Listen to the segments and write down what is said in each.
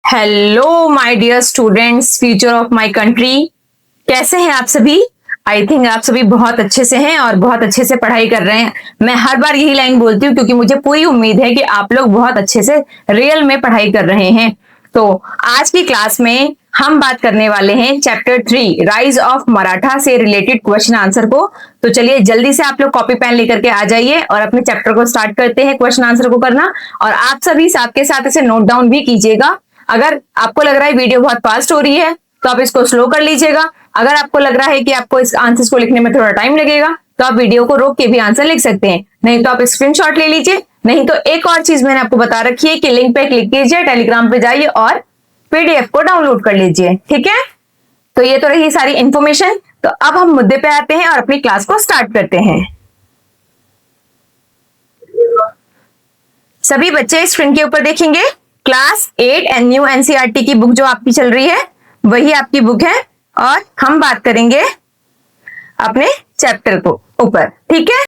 Hello my dear students, future of my country. कैसे हैं आप सभी? आई थिंक आप सभी बहुत अच्छे से हैं और बहुत अच्छे से पढ़ाई कर रहे हैं। मैं हर बार यही लाइन बोलती हूँ क्योंकि मुझे पूरी उम्मीद है कि आप लोग बहुत अच्छे से रियल में पढ़ाई कर रहे हैं। तो आज की क्लास में हम बात करने वाले हैं चैप्टर 3 राइज ऑफ मराठा से रिलेटेड क्वेश्चन आंसर को। तो चलिए जल्दी से आप लोग कॉपी पेन लेकर के आ जाइए और अपने चैप्टर को स्टार्ट करते हैं क्वेश्चन आंसर को करना। और आप सभी साथ के साथ इसे नोट डाउन भी कीजिएगा। अगर आपको लग रहा है वीडियो बहुत फास्ट हो रही है तो आप इसको स्लो कर लीजिएगा। अगर आपको लग रहा है कि आपको इस आंसर्स को लिखने में थोड़ा टाइम लगेगा तो आप वीडियो को रोक के भी आंसर लिख सकते हैं, नहीं तो आप स्क्रीनशॉट ले लीजिए। नहीं तो एक और चीज मैंने आपको बता रखी है कि लिंक पे क्लिक कीजिए, टेलीग्राम पे जाइए और पीडीएफ को डाउनलोड कर लीजिए। ठीक है, तो ये तो रही सारी इंफॉर्मेशन। तो अब हम मुद्दे पे आते हैं और अपनी क्लास को स्टार्ट करते हैं। सभी बच्चे स्क्रीन के ऊपर देखेंगे। क्लास 8 एंड न्यू एनसीईआरटी की बुक जो आपकी चल रही है वही आपकी बुक है और हम बात करेंगे अपने चैप्टर को ऊपर। ठीक है,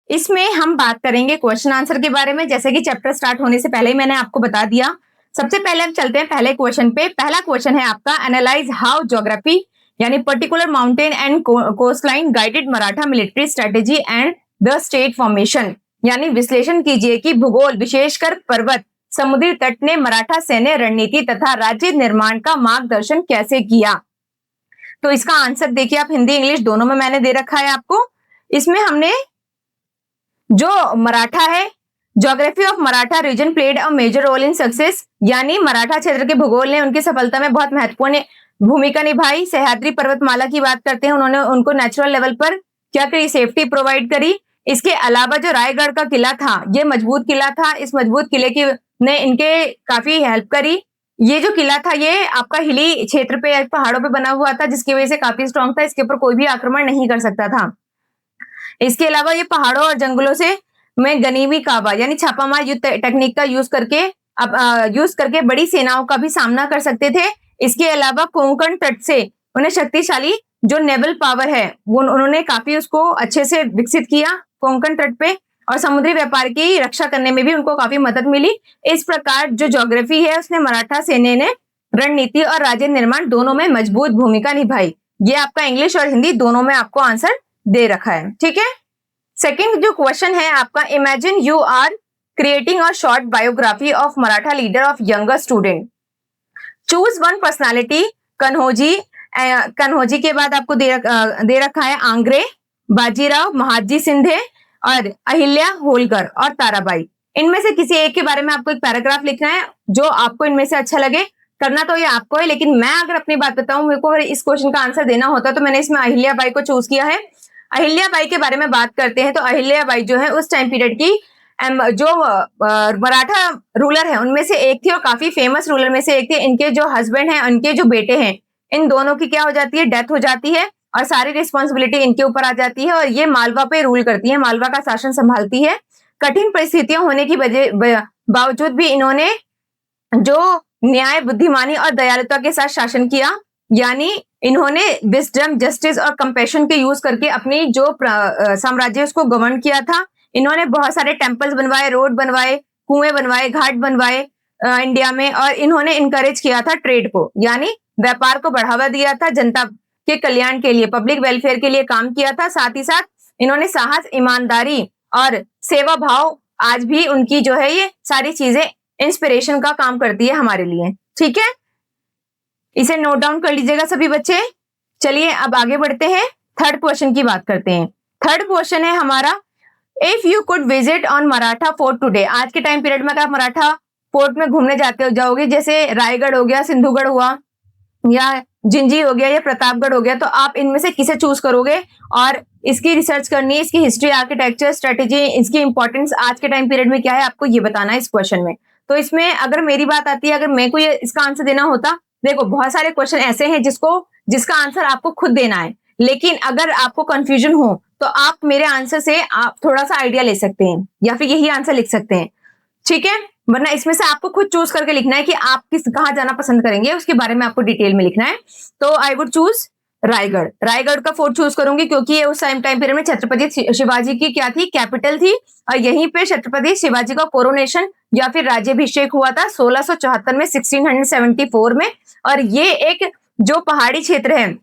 इसमें हम बात करेंगे क्वेश्चन आंसर के बारे में। जैसे कि चैप्टर स्टार्ट होने से पहले ही मैंने आपको बता दिया। सबसे पहले हम चलते हैं पहले क्वेश्चन पे। पहला क्वेश्चन है आपका, एनालाइज हाउ ज्योग्राफी यानी particular mountain and coastline guided Maratha military strategy and the state formation, यानी विश्लेषण कीजिए कि भूगोल विशेषकर पर्वत समुद्री तट ने मराठा सैन्य रणनीति तथा राज्य निर्माण का मार्गदर्शन कैसे किया। तो इसका आंसर देखिए आप, हिंदी इंग्लिश दोनों में मैंने दे रखा है आपको। इसमें हमने जो मराठा है, geography of Maratha region played a major role in success, यानी मराठा क्षेत्र के भूगोल ने उनकी सफलता में बहुत महत्वपूर्ण भूमिका निभाई। सह्याद्री पर्वतमाला की बात करते हैं, उन्होंने उनको नेचुरल लेवल पर क्या करी, सेफ्टी प्रोवाइड करी। इसके अलावा जो रायगढ़ का किला था ये मजबूत किला था, इस मजबूत किले की ने इनके काफी हेल्प करी। ये जो किला था ये आपका हिली क्षेत्र पे पहाड़ों पे बना हुआ था जिसकी वजह से काफी स्ट्रांग था, इसके ऊपर कोई भी आक्रमण नहीं कर सकता था। इसके अलावा ये पहाड़ों और जंगलों से में गनीमी काबा यानी छापामार युद्ध टेक्निक का यूज करके बड़ी सेनाओं का भी सामना कर सकते थे। इसके अलावा कोंकण तट से उन्हें शक्तिशाली जो नेवल पावर है वो उन्होंने काफी उसको अच्छे से विकसित किया कोंकण तट पे, और समुद्री व्यापार की रक्षा करने में भी उनको काफी मदद मिली। इस प्रकार जो ज्योग्राफी है उसने मराठा सैन्य ने रणनीति और राज्य निर्माण दोनों में मजबूत भूमिका निभाई। ये आपका इंग्लिश और हिंदी दोनों में आपको आंसर दे रखा है। ठीक है, सेकंड जो क्वेश्चन है आपका, imagine you are creating a short biography of Maratha leader of younger student, choose one personality. Kanhoji के बाद आपको दे रखा है आंग्रे, बाजीराव, महादजी सिंधे और अहिल्या होलकर और ताराबाई। इनमें से किसी एक के बारे में आपको एक पैराग्राफ लिखना है जो आपको इनमें से अच्छा लगे। करना तो ये आपको है, लेकिन मैं अगर अपनी बात बताऊं, मेरे को अगर इस क्वेश्चन का आंसर देना होता तो मैंने इसमें अहिल्याबाई को चूज किया है। अहिल्याबाई के बारे में बात करते हैं तो अहिल्याबाई जो है उस टाइम पीरियड की जो मराठा रूलर है उनमें से एक थी और काफी फेमस रूलर में से एक थी। इनके जो हस्बैंड हैं, उनके जो बेटे हैं, इन दोनों की क्या हो जाती है, डेथ हो जाती है और सारी रिस्पॉन्सिबिलिटी इनके ऊपर आ जाती है और ये मालवा पे रूल करती है, मालवा का शासन संभालती है। कठिन परिस्थितियों होने की बावजूद भी इन्होंने जो न्याय, बुद्धिमानी और दयालुता के साथ शासन किया, यानी इन्होंने विजडम, जस्टिस और कंपैशन के यूज करके अपनी जो साम्राज्य उसको गवर्न किया था। इन्होंने बहुत सारे टेम्पल्स बनवाए, रोड बनवाए, कुएं बनवाए, घाट बनवाए इंडिया में, और इन्होंने इनकरेज किया था ट्रेड को, यानी व्यापार को बढ़ावा दिया था, जनता के कल्याण के लिए, पब्लिक वेलफेयर के लिए काम किया था। साथ ही साथ इन्होंने साहस, ईमानदारी और सेवा भाव, आज भी उनकी जो है ये सारी चीजें इंस्पिरेशन का काम करती है हमारे लिए। ठीक है, इसे नोट डाउन कर लीजिएगा सभी बच्चे। चलिए अब आगे बढ़ते हैं, थर्ड क्वेश्चन की बात करते हैं। थर्ड क्वेश्चन है हमारा, if you could visit on Maratha fort today, आज के टाइम पीरियड में अगर आप मराठा फोर्ट में घूमने जाओगे, जैसे रायगढ़ हो गया, सिंधुगढ़ हुआ, या जिंजी हो गया, या प्रतापगढ़ हो गया, तो आप इनमें से किसे चूज करोगे और इसकी रिसर्च करनी है, इसकी हिस्ट्री, आर्किटेक्चर, स्ट्रेटेजी, इसकी इंपॉर्टेंस आज के टाइम पीरियड में क्या है, आपको ये बताना है इस क्वेश्चन में। तो इसमें अगर मेरी बात आती है, अगर मेरे को ये इसका आंसर देना होता, देखो बहुत सारे क्वेश्चन ऐसे हैं जिसका आंसर आपको खुद देना है, लेकिन अगर आपको कंफ्यूजन हो तो आप मेरे आंसर से आप थोड़ा सा आइडिया ले सकते हैं या फिर यही आंसर लिख सकते हैं। ठीक है, वरना इसमें से आपको खुद चूज करके लिखना है कि आप कहाँ जाना पसंद करेंगे, उसके बारे में आपको डिटेल में लिखना है। तो I would choose Raigarh. Raigarh का फोर्ट चूज करूंगी क्योंकि ये उस टाइम पीरियड में छत्रपति शिवाजी की क्या थी, कैपिटल थी, और यहीं पे छत्रपति शिवाजी का कोरोनेशन या फिर राज्याभिषेक हुआ था 1674 में, 1674 में। और ये एक जो पहाड़ी क्षेत्र है,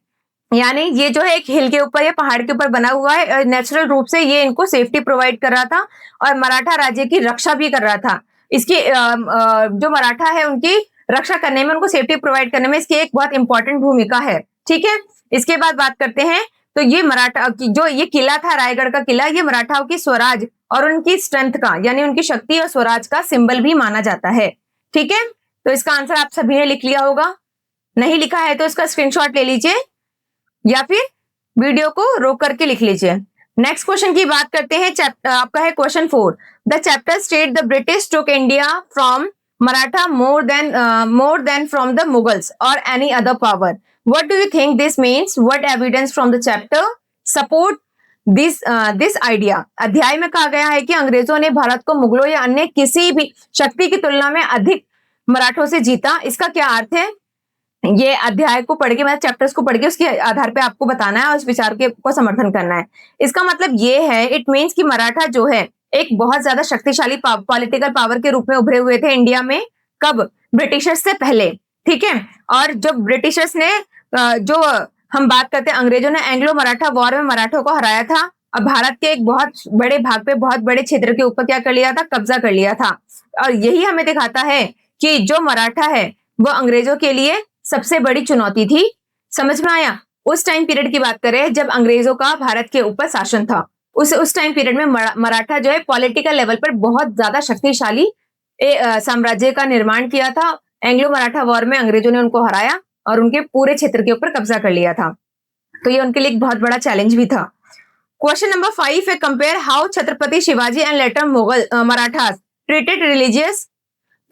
यानी ये जो है एक हिल के ऊपर या पहाड़ के ऊपर बना हुआ है, नेचुरल रूप से ये इनको सेफ्टी प्रोवाइड कर रहा था और मराठा राज्य की रक्षा भी कर रहा था। इसकी जो मराठा है उनकी रक्षा करने में, उनको सेफ्टी प्रोवाइड करने में इसकी एक बहुत इंपॉर्टेंट भूमिका है। ठीक है, इसके बाद बात करते हैं, तो ये मराठा जो ये किला था, रायगढ़ का किला, ये मराठाओं की स्वराज और उनकी स्ट्रेंथ का, यानी उनकी शक्ति और स्वराज का सिंबल भी माना जाता है। ठीक है, तो इसका आंसर आप सभी ने लिख लिया होगा। नहीं लिखा है तो इसका स्क्रीनशॉट ले लीजिए या फिर वीडियो को रोक करके लिख लीजिए। नेक्स्ट क्वेश्चन की बात करते हैं, आपका है question 4। The chapter state the British took India from Maratha more than from the Mughals or any other power. What do you think this means? What evidence from the chapter support this idea? अध्याय में कहा गया है कि अंग्रेजों ने भारत को मुगलों या अन्य किसी भी शक्ति की तुलना में अधिक मराठों से जीता। इसका क्या अर्थ है? ये अध्याय को पढ़ के, मतलब चैप्टर्स को पढ़ के उसके आधार पे आपको बताना है और उस विचार के को समर्थन करना है। इसका मतलब ये है, इट मीन्स कि मराठा जो है एक बहुत ज्यादा शक्तिशाली पॉलिटिकल पावर के रूप में उभरे हुए थे इंडिया में। कब? ब्रिटिशर्स से पहले। ठीक है, और जब ब्रिटिशर्स ने जो हम बात करते हैं, अंग्रेजों ने एंग्लो मराठा वॉर में मराठों को हराया था और भारत के एक बहुत बड़े भाग पे, बहुत बड़े क्षेत्र के ऊपर क्या कर लिया था, कब्जा कर लिया था। और यही हमें दिखाता है कि जो मराठा है वो अंग्रेजों के लिए सबसे बड़ी चुनौती थी। समझ में आया? उस टाइम पीरियड की बात करें जब अंग्रेजों का भारत के ऊपर शासन था, उस टाइम पीरियड में मराठा जो है पॉलिटिकल लेवल पर बहुत ज्यादा शक्तिशाली साम्राज्य का निर्माण किया था। एंग्लो मराठा वॉर में अंग्रेजों ने उनको हराया और उनके पूरे क्षेत्र के ऊपर कब्जा कर लिया था, तो ये उनके लिए एक बहुत बड़ा चैलेंज भी था। क्वेश्चन नंबर 5 है, compare how Chhatrapati Shivaji and later Mughal Marathas treated religious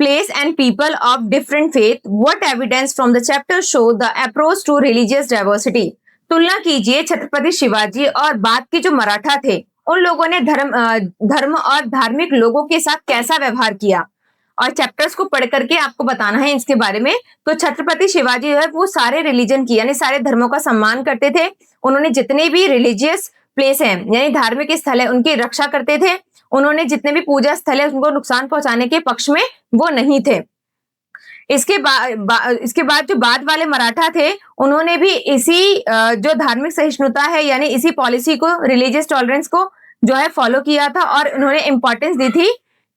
place and people of different faith. What evidence from the chapter show the approach to religious diversity? तुलना कीजिए छत्रपति शिवाजी और बाद के जो मराठा थे, उन लोगों ने धर्म और धार्मिक लोगों के साथ कैसा व्यवहार किया, और चैप्टर्स को पढ़ करके आपको बताना है इसके बारे में। तो छत्रपति शिवाजी जो है वो सारे रिलीजन की, यानी सारे धर्मों का सम्मान करते थे। उन्होंने जितने भी रिलीजियस प्लेस हैं, यानी धार्मिक स्थल है, उनकी रक्षा करते थे। उन्होंने जितने भी पूजा स्थल है उनको नुकसान पहुंचाने के पक्ष में वो नहीं थे। इसके बाद जो बाद वाले मराठा थे, उन्होंने भी इसी जो धार्मिक सहिष्णुता है, यानी इसी पॉलिसी को, रिलीजियस टॉलरेंस को जो है फॉलो किया था। और उन्होंने इंपॉर्टेंस दी थी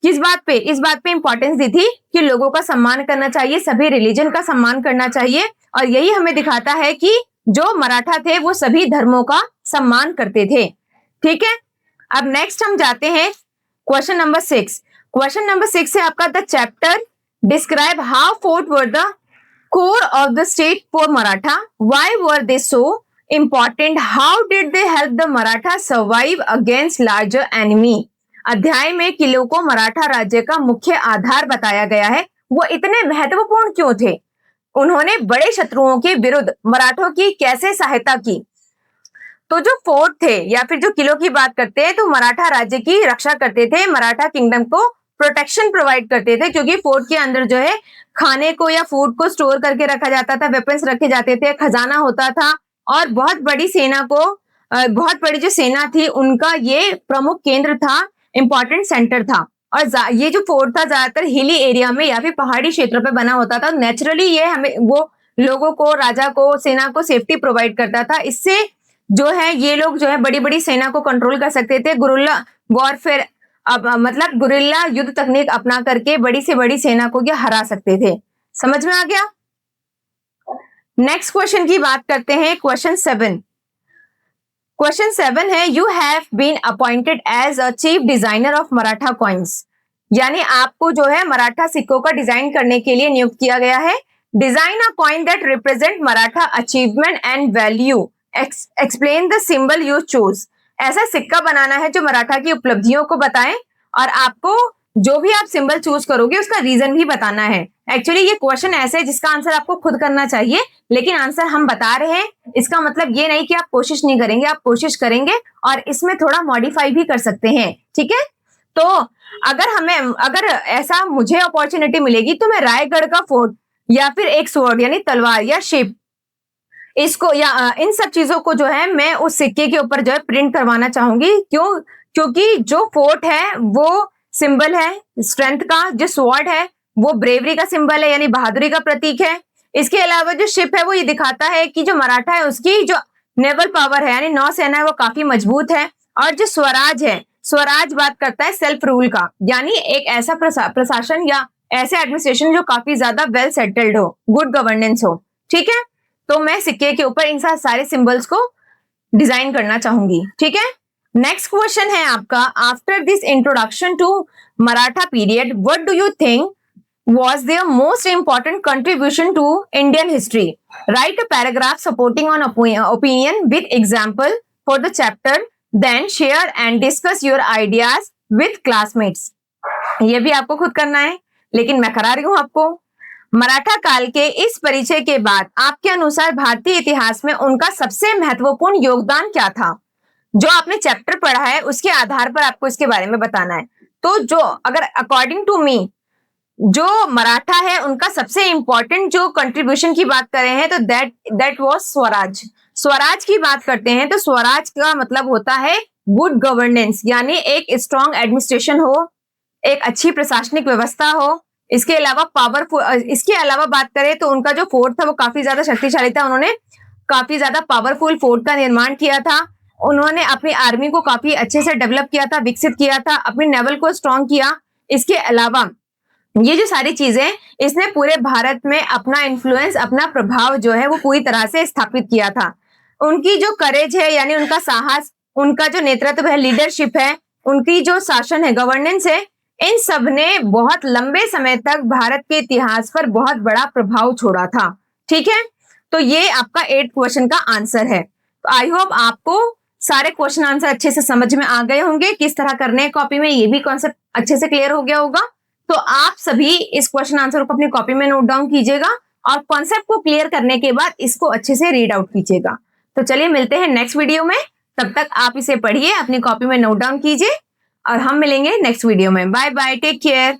किस बात पे? इस बात पे इंपॉर्टेंस दी थी कि लोगों का सम्मान करना चाहिए, सभी रिलीजन का सम्मान करना चाहिए। और यही हमें दिखाता है कि जो मराठा थे वो सभी धर्मों का सम्मान करते थे। ठीक है, अब नेक्स्ट हम जाते हैं क्वेश्चन नंबर 6। क्वेश्चन नंबर 6 है आपका, the chapter describe how fort were the core of the state for Maratha, why were they so important, how did they help the Maratha survive against larger enemy. अध्याय में किलों को मराठा राज्य का मुख्य आधार बताया गया है। वो इतने महत्वपूर्ण क्यों थे? उन्होंने बड़े शत्रुओं के विरुद्ध मराठों की कैसे सहायता की? तो जो फोर्ट थे या फिर जो किलों की बात करते हैं, तो मराठा राज्य की रक्षा करते थे, मराठा किंगडम को प्रोटेक्शन प्रोवाइड करते थे, क्योंकि फोर्ट के अंदर जो है खाने को या फूड को स्टोर करके रखा जाता था, वेपन्स रखे जाते थे, खजाना होता था, और बहुत बड़ी जो सेना थी उनका ये प्रमुख केंद्र था, इंपॉर्टेंट सेंटर था। और ये जो फोर्ट था ज्यादातर हिली एरिया में या फिर पहाड़ी क्षेत्रों पे बना होता था। नेचुरली ये हमें वो लोगों को, राजा को, सेना को सेफ्टी प्रोवाइड करता था। इससे जो है ये लोग जो है बड़ी बड़ी सेना को कंट्रोल कर सकते थे। गुरिल्ला वॉरफेयर, मतलब गुरिल्ला युद्ध तकनीक अपना करके बड़ी से बड़ी सेना को ये हरा सकते थे। समझ में आ गया? नेक्स्ट क्वेश्चन की बात करते हैं, क्वेश्चन 7। क्वेश्चन 7 है, you have been appointed as a chief designer of Maratha coins, यानी आपको जो है मराठा सिक्कों का डिजाइन करने के लिए नियुक्त किया गया है। Design a coin that represent Maratha achievement and value, explain the symbol you choose. ऐसा सिक्का बनाना है जो मराठा की उपलब्धियों को बताएं, और आपको जो भी आप सिंबल चूज करोगे उसका रीजन भी बताना है। एक्चुअली ये क्वेश्चन ऐसे है जिसका आंसर आपको खुद करना चाहिए, लेकिन आंसर हम बता रहे हैं। इसका मतलब ये नहीं कि आप कोशिश नहीं करेंगे, आप कोशिश करेंगे और इसमें थोड़ा मॉडिफाई भी कर सकते हैं। ठीक है, तो अगर ऐसा मुझे अपॉर्चुनिटी मिलेगी तो मैं रायगढ़ का फोर्ट या फिर एक स्वॉर्ड यानी तलवार या शिप, इसको या इन सब चीजों को जो है मैं उस सिक्के के ऊपर जो है प्रिंट करवाना चाहूंगी। क्यों? क्योंकि जो फोर्ट है वो सिंबल है स्ट्रेंथ का, जो स्वॉर्ड है वो ब्रेवरी का सिंबल है यानी बहादुरी का प्रतीक है। इसके अलावा जो शिप है वो ये दिखाता है कि जो मराठा है उसकी जो नेवल पावर है यानी नौसेना है वो काफी मजबूत है। और जो स्वराज है, स्वराज बात करता है सेल्फ रूल का, यानी एक ऐसा प्रशासन या ऐसे एडमिनिस्ट्रेशन जो काफी ज्यादा वेल सेटल्ड हो, गुड गवर्नेंस हो। ठीक है, तो मैं सिक्के के ऊपर इन सारे सिंबल्स को डिजाइन करना चाहूंगी। ठीक है, नेक्स्ट क्वेश्चन है आपका, after this introduction to Maratha period what do you think was their most important contribution to Indian history? Write a paragraph supporting on opinion with example for the chapter, then share and discuss your ideas with classmates. ये भी आपको खुद करना है, लेकिन मैं करा रही हूं आपको। मराठा काल के इस परिचय के बाद आपके अनुसार भारतीय इतिहास में उनका सबसे महत्वपूर्ण योगदान क्या था? जो आपने चैप्टर पढ़ा है उसके आधार पर आपको इसके बारे में बताना है। तो जो अगर अकॉर्डिंग टू मी जो मराठा है उनका सबसे इंपॉर्टेंट जो कंट्रीब्यूशन की बात कर रहे हैं तो दैट वाज स्वराज। स्वराज की बात करते हैं तो स्वराज का मतलब होता है गुड गवर्नेंस, यानी एक स्ट्रॉन्ग एडमिनिस्ट्रेशन हो, एक अच्छी प्रशासनिक व्यवस्था हो। इसके अलावा इसके अलावा बात करें तो उनका जो फोर्ट था वो काफी ज्यादा शक्तिशाली था। उन्होंने काफी ज्यादा पावरफुल फोर्ट का निर्माण किया था। उन्होंने अपनी आर्मी को काफी अच्छे से डेवलप किया था, विकसित किया था, अपनी नेवल को स्ट्रॉन्ग किया। इसके अलावा ये जो सारी चीजें, इसने पूरे भारत में अपना इन्फ्लुएंस, अपना प्रभाव जो है वो पूरी तरह से स्थापित किया था। उनकी जो करेज है यानी उनका साहस, उनका जो नेतृत्व है, लीडरशिप है, उनकी जो शासन है, गवर्नेंस है, इन सब ने बहुत लंबे समय तक भारत के इतिहास पर बहुत बड़ा प्रभाव छोड़ा था। ठीक है, तो ये आपका 8th क्वेश्चन का आंसर है। तो आई होप आपको सारे क्वेश्चन आंसर अच्छे से समझ में आ गए होंगे, किस तरह करने हैं कॉपी में, ये भी कॉन्सेप्ट अच्छे से क्लियर हो गया होगा। तो आप सभी इस क्वेश्चन आंसर को अपनी कॉपी में नोट डाउन कीजिएगा और कॉन्सेप्ट को क्लियर करने के बाद इसको अच्छे से रीड आउट कीजिएगा। तो चलिए मिलते हैं नेक्स्ट वीडियो में, तब तक आप इसे पढ़िए, अपनी कॉपी में नोट डाउन कीजिए और हम मिलेंगे नेक्स्ट वीडियो में। Bye bye, take care.